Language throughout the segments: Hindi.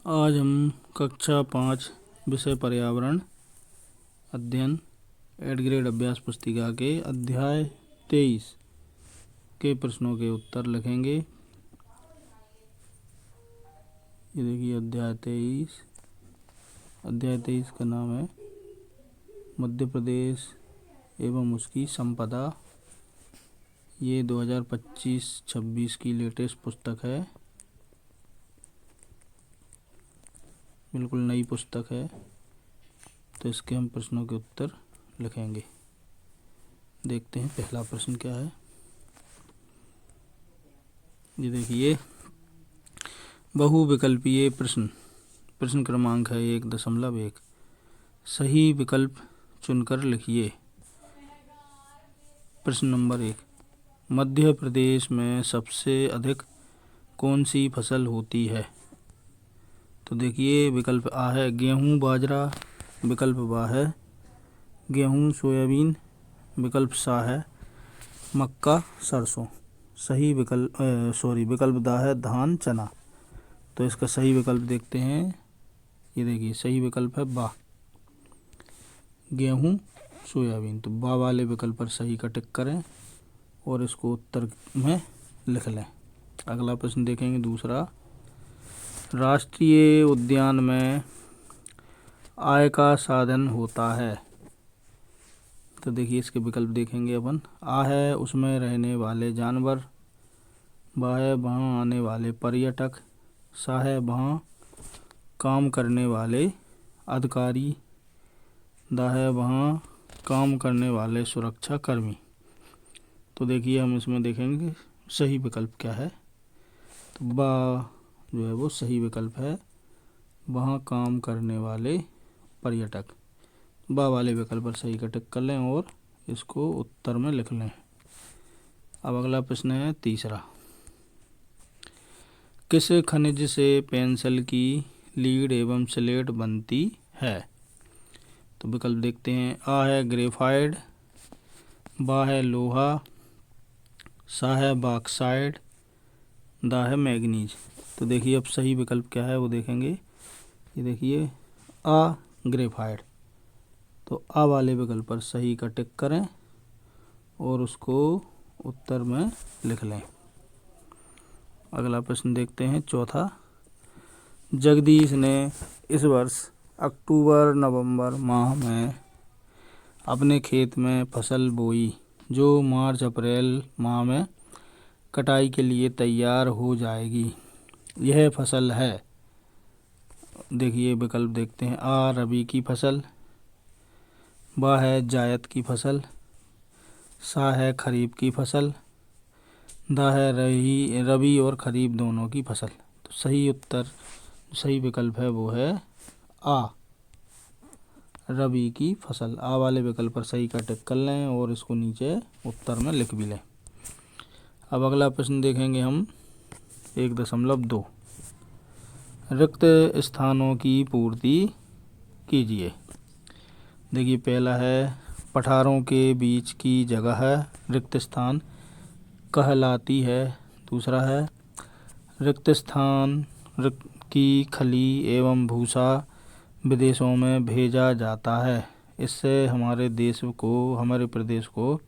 आज हम कक्षा 5 विषय पर्यावरण अध्ययन 8 ग्रेड अभ्यास पुस्तिका के अध्याय 23 के प्रश्नों के उत्तर लिखेंगे। ये देखिए अध्याय 23 का नाम है मध्य प्रदेश एवं उसकी संपदा। ये 2025-26 की लेटेस्ट पुस्तक है, बिल्कुल नई पुस्तक है। तो इसके हम प्रश्नों के उत्तर लिखेंगे। देखते हैं पहला प्रश्न क्या है। ये देखिए बहुविकल्पीय प्रश्न क्रमांक है 1.1। सही विकल्प चुनकर लिखिए। प्रश्न नंबर 1, मध्य प्रदेश में सबसे अधिक कौन सी फसल होती है? तो देखिए विकल्प आ है गेहूँ बाजरा, विकल्प बा है गेहूँ सोयाबीन, विकल्प सा है मक्का सरसों। सही विकल्प दा है धान चना। तो इसका सही विकल्प देखते हैं। ये देखिए सही विकल्प है बा, गेहूँ सोयाबीन। तो बा वाले विकल्प पर सही का टिक करें और इसको उत्तर में लिख लें। अगला प्रश्न देखेंगे दूसरा, राष्ट्रीय उद्यान में आय का साधन होता है। तो देखिए इसके विकल्प देखेंगे अपन। आ है उसमें रहने वाले जानवर, बा है वहाँ आने वाले पर्यटक, सा है वहाँ काम करने वाले अधिकारी, दा है वहाँ काम करने वाले सुरक्षा कर्मी। तो देखिए हम इसमें देखेंगे सही विकल्प क्या है। तो बा जो है वो सही विकल्प है, वहाँ काम करने वाले पर्यटक। बा वाले विकल्प पर सही का टिक कर लें और इसको उत्तर में लिख लें। अब अगला प्रश्न है तीसरा, किस खनिज से पेंसिल की लीड एवं स्लेट बनती है? तो विकल्प देखते हैं। आ है ग्रेफाइट, बा है लोहा, सा है बॉक्साइट, दा है मैग्नीज। तो देखिए अब सही विकल्प क्या है वो देखेंगे। ये देखिए आ ग्रेफाइट। तो आ वाले विकल्प पर सही का टिक करें और उसको उत्तर में लिख लें। अगला प्रश्न देखते हैं चौथा, जगदीश ने इस वर्ष अक्टूबर नवंबर माह में अपने खेत में फसल बोई जो मार्च अप्रैल माह में कटाई के लिए तैयार हो जाएगी। यह फसल है, देखिए विकल्प देखते हैं। आ रबी की फसल, बा है जायद की फसल, सा है खरीफ की फसल, दा है रबी और खरीफ दोनों की फसल। तो सही विकल्प है वो है आ रबी की फसल। आ वाले विकल्प पर सही का टिक कर लें और इसको नीचे उत्तर में लिख भी लें। अब अगला प्रश्न देखेंगे हम 1.2, रिक्त स्थानों की पूर्ति कीजिए। देखिए पहला है पठारों के बीच की जगह है रिक्त स्थान कहलाती है। दूसरा है रिक्त स्थान की खली एवं भूसा विदेशों में भेजा जाता है। इससे हमारे प्रदेश को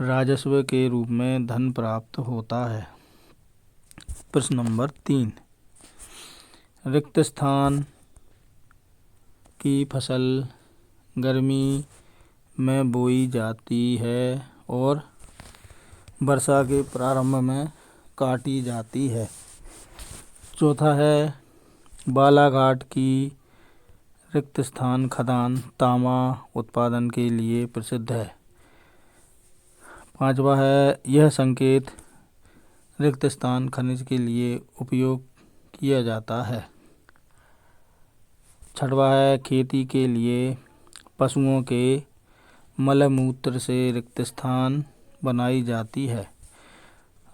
राजस्व के रूप में धन प्राप्त होता है। प्रश्न नंबर 3, रिक्त स्थान की फसल गर्मी में बोई जाती है और वर्षा के प्रारंभ में काटी जाती है। चौथा है बालाघाट की रिक्त स्थान खदान तांबा उत्पादन के लिए प्रसिद्ध है। पांचवा है यह संकेत रिक्त स्थान खनिज के लिए उपयोग किया जाता है। छठवा है खेती के लिए पशुओं के मलमूत्र से रिक्त स्थान बनाई जाती है।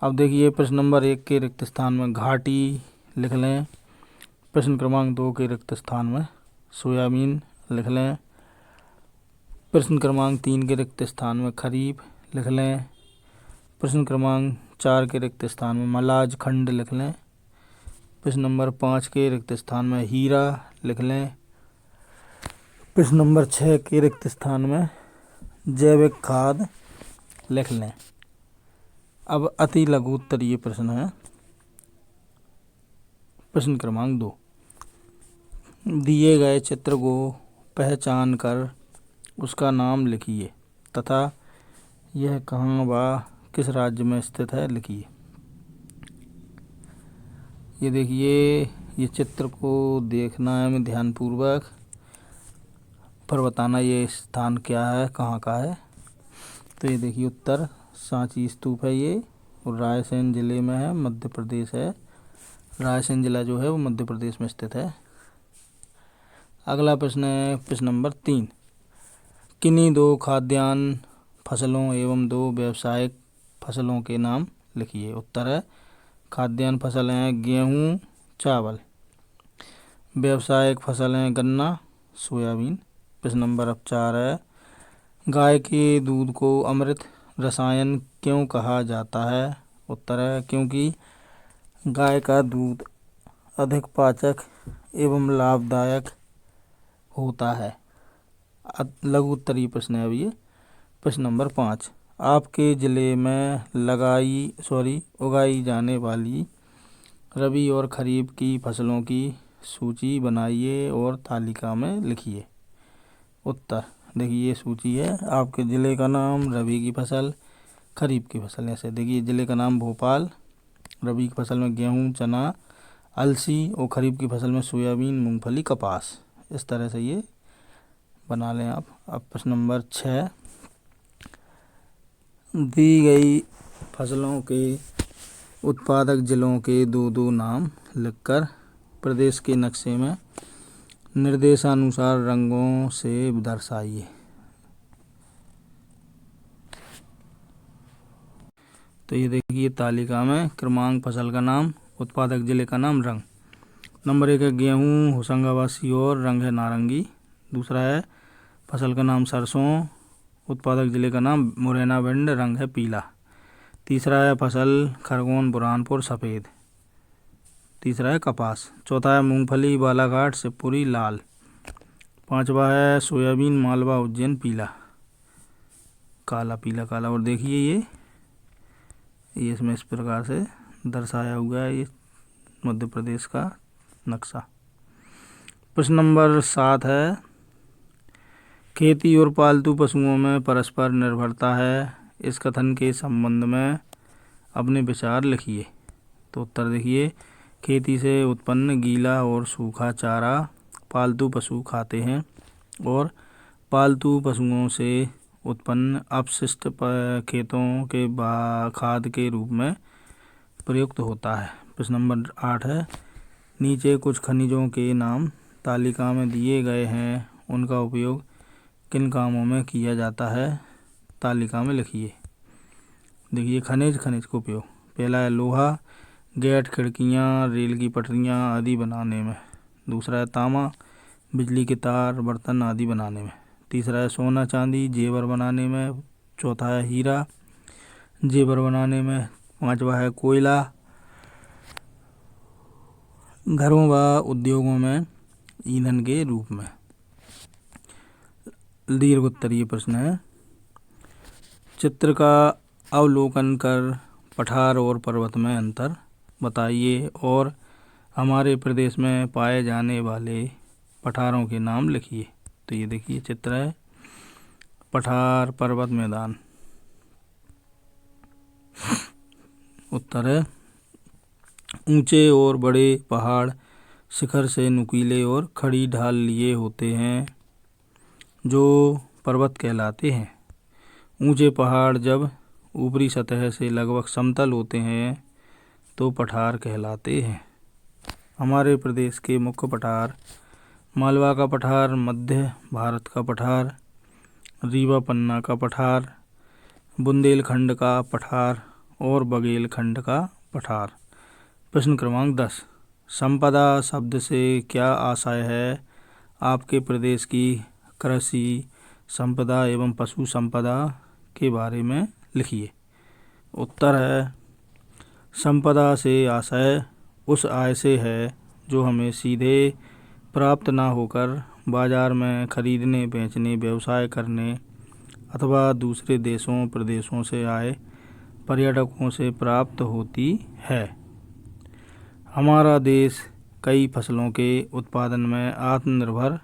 अब देखिए प्रश्न नंबर 1 के रिक्त स्थान में घाटी लिख लें। प्रश्न क्रमांक 2 के रिक्त स्थान में सोयाबीन लिख लें। प्रश्न क्रमांक 3 के रिक्त स्थान में खरीफ लिख लें। प्रश्न क्रमांक 4 के रिक्त स्थान में मलाज खंड लिख लें। प्रश्न नंबर 5 के रिक्त स्थान में हीरा लिख लें। प्रश्न नंबर 6 के रिक्त स्थान में जैविक खाद लिख लें। अब अति लघु उत्तरीय प्रश्न है। प्रश्न क्रमांक 2, दिए गए चित्र को पहचान कर उसका नाम लिखिए तथा यह कहाँ व किस राज्य में स्थित है लिखिए। ये देखिए, ये चित्र को देखना है हमें ध्यानपूर्वक, पर बताना ये स्थान क्या है, कहाँ का है। तो ये देखिए, उत्तर सांची स्तूप है ये, और रायसेन जिले में है, मध्य प्रदेश है। रायसेन जिला जो है वो मध्य प्रदेश में स्थित है। अगला प्रश्न है प्रश्न नंबर 3, किन्हीं 2 खाद्यान्न फसलों एवं 2 व्यावसायिक फसलों के नाम लिखिए। उत्तर है, खाद्यान्न फसल हैं गेहूँ, चावल। व्यावसायिक फसल हैं गन्ना, सोयाबीन। प्रश्न नंबर 4 है, गाय के दूध को अमृत रसायन क्यों कहा जाता है। उत्तर है, क्योंकि गाय का दूध अधिक पाचक एवं लाभदायक होता है। लघु उत्तरीय प्रश्न है अब ये। प्रश्न नंबर 5, आपके ज़िले में उगाई जाने वाली रबी और खरीफ की फसलों की सूची बनाइए और तालिका में लिखिए। उत्तर, देखिए ये सूची है। आपके ज़िले का नाम, रबी की फसल, खरीफ की फसल। ऐसे देखिए, ज़िले का नाम भोपाल, रबी की फसल में गेहूँ, चना, अलसी, और खरीफ की फसल में सोयाबीन, मूंगफली, कपास। इस तरह से ये बना लें आप। अब प्रश्न नंबर 6, दी गई फसलों के उत्पादक जिलों के 2 नाम लिखकर प्रदेश के नक्शे में निर्देशानुसार रंगों से दर्शाइए। तो ये देखिए, तालिका में क्रमांक, फसल का नाम, उत्पादक जिले का नाम, रंग। नंबर 1 है गेहूँ, होशंगाबाद और रंग है नारंगी। दूसरा है फसल का नाम सरसों, उत्पादक जिले का नाम मुरैना भिंड, रंग है पीला। तीसरा है फसल खरगोन बुरहानपुर, सफ़ेद। तीसरा है कपास। चौथा है मूंगफली बालाघाट शिवपुरी, लाल। पांचवा है सोयाबीन मालवा उज्जैन, पीला, काला, पीला काला। और देखिए ये इसमें इस प्रकार से दर्शाया हुआ है ये मध्य प्रदेश का नक्शा। प्रश्न नंबर 7 है, खेती और पालतू पशुओं में परस्पर निर्भरता है, इस कथन के संबंध में अपने विचार लिखिए। तो उत्तर देखिए, खेती से उत्पन्न गीला और सूखा चारा पालतू पशु खाते हैं और पालतू पशुओं से उत्पन्न अपशिष्ट खेतों के खाद के रूप में प्रयुक्त होता है। प्रश्न नंबर 8 है, नीचे कुछ खनिजों के नाम तालिका में दिए गए हैं, उनका उपयोग किन कामों में किया जाता है, तालिका में लिखिए। देखिए, खनिज का उपयोग, पहला है लोहा, गेट, खिड़कियाँ, रेल की पटरियाँ आदि बनाने में। दूसरा है तांबा, बिजली के तार, बर्तन आदि बनाने में। तीसरा है सोना चांदी, जेवर बनाने में। चौथा है हीरा, जेवर बनाने में। पांचवा है कोयला, घरों व उद्योगों में ईंधन के रूप में। दीर्घ उत्तरीय प्रश्न है, चित्र का अवलोकन कर पठार और पर्वत में अंतर बताइए और हमारे प्रदेश में पाए जाने वाले पठारों के नाम लिखिए। तो ये देखिए चित्र है, पठार, पर्वत, मैदान। उत्तर है, ऊंचे और बड़े पहाड़ शिखर से नुकीले और खड़ी ढाल लिए होते हैं जो पर्वत कहलाते हैं। ऊंचे पहाड़ जब ऊपरी सतह से लगभग समतल होते हैं तो पठार कहलाते हैं। हमारे प्रदेश के मुख्य पठार मालवा का पठार, मध्य भारत का पठार, रीवा पन्ना का पठार, बुंदेलखंड का पठार और बघेलखंड का पठार। प्रश्न क्रमांक 10, संपदा शब्द से क्या आशय है, आपके प्रदेश की कृषि संपदा एवं पशु संपदा के बारे में लिखिए। उत्तर है, संपदा से आशय उस आय से है जो हमें सीधे प्राप्त ना होकर बाजार में खरीदने, बेचने, व्यवसाय करने अथवा दूसरे देशों प्रदेशों से आए पर्यटकों से प्राप्त होती है। हमारा देश कई फसलों के उत्पादन में आत्मनिर्भर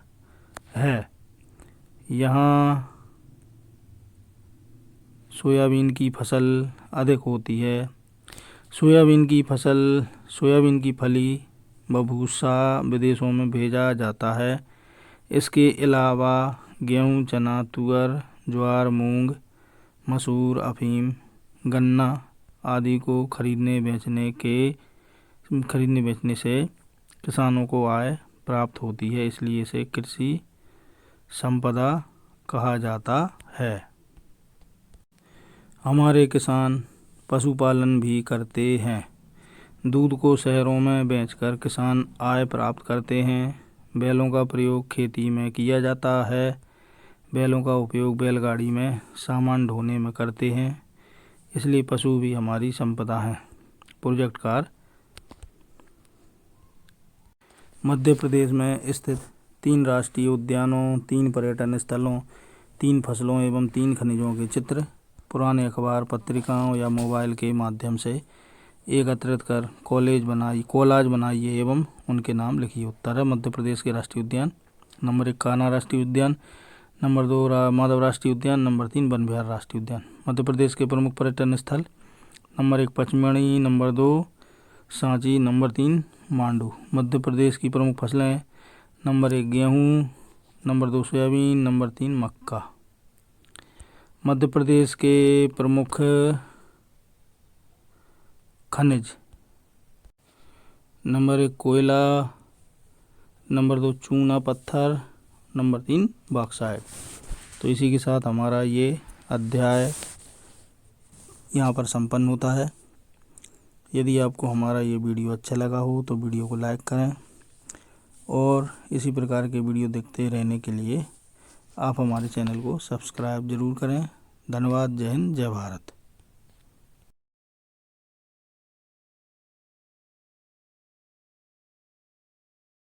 है। यहाँ सोयाबीन की फसल अधिक होती है। सोयाबीन की फली व भूसा विदेशों में भेजा जाता है। इसके अलावा गेहूँ, चना, तुअर, ज्वार, मूंग, मसूर, अफीम, गन्ना आदि को खरीदने बेचने से किसानों को आय प्राप्त होती है, इसलिए इसे कृषि संपदा कहा जाता है। हमारे किसान पशुपालन भी करते हैं। दूध को शहरों में बेचकर किसान आय प्राप्त करते हैं। बैलों का प्रयोग खेती में किया जाता है। बैलों का उपयोग बैलगाड़ी में सामान ढोने में करते हैं, इसलिए पशु भी हमारी संपदा हैं। प्रोजेक्ट कार्य मध्य प्रदेश में स्थित 3 राष्ट्रीय उद्यानों, 3 पर्यटन स्थलों, 3 फसलों एवं 3 खनिजों के चित्र पुराने अखबार, पत्रिकाओं या मोबाइल के माध्यम से एकत्रित कर कोलाज बनाइए एवं उनके नाम लिखिए। उत्तर है मध्य प्रदेश के राष्ट्रीय उद्यान। नंबर 1 कान्हा राष्ट्रीय उद्यान, नंबर 2 माधव राष्ट्रीय उद्यान, नंबर 3 वन विहार राष्ट्रीय उद्यान। मध्य प्रदेश के प्रमुख पर्यटन स्थल number 1 Pachmarhi, number 2 Sanchi, number 3 Mandu. Madhya Pradesh की प्रमुख फसलें नंबर 1 गेहूँ, नंबर 2 सोयाबीन, नंबर 3 मक्का। मध्य प्रदेश के प्रमुख खनिज नंबर 1 कोयला, नंबर 2 चूना पत्थर, नंबर 3 बॉक्साइट। तो इसी के साथ हमारा ये अध्याय यहाँ पर संपन्न होता है। यदि आपको हमारा ये वीडियो अच्छा लगा हो तो वीडियो को लाइक करें और इसी प्रकार के वीडियो देखते रहने के लिए आप हमारे चैनल को सब्सक्राइब ज़रूर करें। धन्यवाद। जय हिंद, जय भारत।